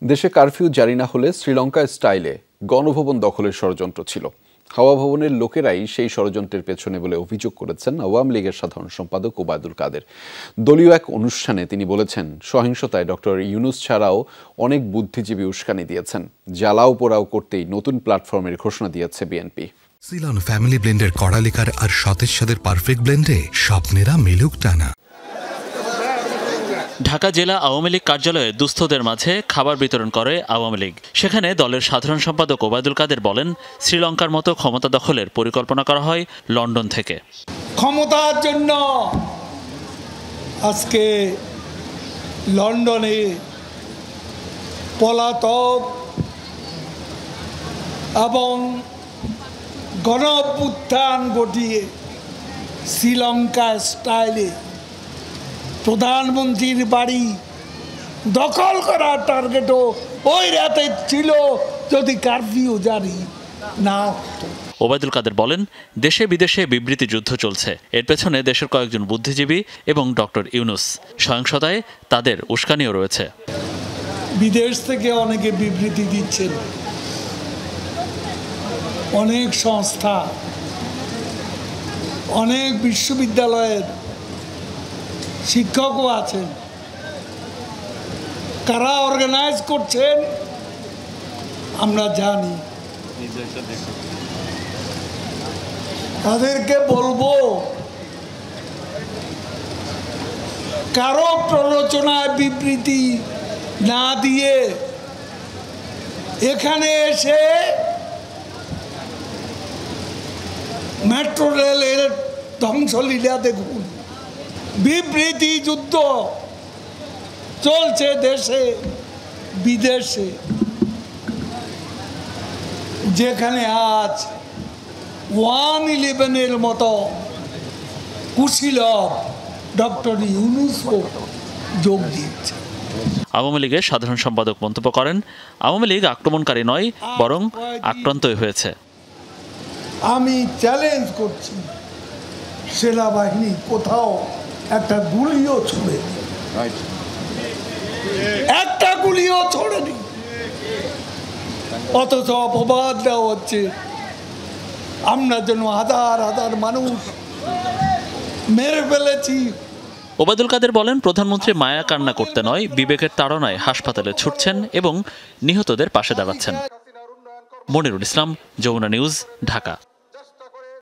দেশে কারফিউ জারি না হলে শ্রীলঙ্কা স্টাইলে গণভবন দখলের ষড়যন্ত্র ছিল। হাওয়া ভবনের লোকেরাই সেই ষড়যন্ত্রের পেছনে বলে অভিযোগ করেছেন আওয়ামী লীগের সাধারণ সম্পাদক ওবায়দুল কাদের। দলীয় এক অনুষ্ঠানে তিনি বলেছেন, সহিংসতায় ডক্টর ইউনূস ছাড়াও অনেক বুদ্ধিজীবী উস্কানি দিয়েছেন। জ্বালাও পোড়াও করতেই নতুন প্ল্যাটফর্মের ঘোষণা দিয়েছে বিএনপি। সিলন ফ্যামিলি ব্লেন্ডের কড়ালিকার আর সতেজ স্বাদের পারফেক্ট ব্লেন্ডে স্বপ্নেরা মিলুক টানা। ঢাকা জেলা আওয়ামী লীগ কার্যালয়ে দুস্থদের মাঝে খাবার বিতরণ করে আওয়ামী লীগ। সেখানে দলের সাধারণ সম্পাদক ওবায়দুল কাদের বলেন, শ্রীলঙ্কার মতো ক্ষমতা দখলের পরিকল্পনা করা হয় লন্ডন থেকে। ক্ষমতার জন্য আজকে লন্ডনে পলাতক এবং গণঅভ্যুত্থান ঘটিয়ে শ্রীলঙ্কা স্টাইলে প্রধানমন্ত্রীর বাড়ি দখল করার টার্গেটও ওই রাতে ছিল যদি কারফিউ জারি না হতো। ওবায়দুল কাদের বলেন, দেশে বিদেশে বিবৃতি যুদ্ধ চলছে। এর পেছনে দেশের কয়েকজন বুদ্ধিজীবী এবং ডক্টর ইউনূস। সহিংসতায় তাদের উস্কানিও রয়েছে। বিদেশ থেকে অনেকে বিবৃতি দিচ্ছেন, অনেক সংস্থা, অনেক বিশ্ববিদ্যালয়ের শিক্ষকও আছেন। কারা অর্গানাইজ করছেন আমরা জানি। তাদেরকে বলবো, কারো প্ররোচনায় বিবৃতি না দিয়ে এখানে এসে মেট্রো রেলের ধ্বংসলীলা দেখুন। বিবৃতি যুদ্ধ চলছে দেশে বিদেশে, যেখানে আজ 111-এর মতো কুশীলব ডক্টর ইউনূসও যোগ দিয়েছে। আওয়ামী লীগের সাধারণ সম্পাদক মন্তব্য করেন, আওয়ামী লীগ আক্রমণকারী নয়, বরং আক্রান্তই হয়েছে। আমি চ্যালেঞ্জ করছি, সেনাবাহিনী কোথাও একটা গুলিও ছোড়েনি, একটা গুলিও ছোড়েনি, অথচ অপবাদ দেওয়া হচ্ছে আমরা যেন হাজার হাজার মানুষ মেরে ফেলেছি। ওবায়দুল কাদের বলেন, প্রধানমন্ত্রী মায়া কান্না করতে নয়, বিবেকের তাড়নায় হাসপাতালে ছুটছেন এবং নিহতদের পাশে দাঁড়াচ্ছেন। মনিরুল ইসলাম, যমুনা নিউজ, ঢাকা।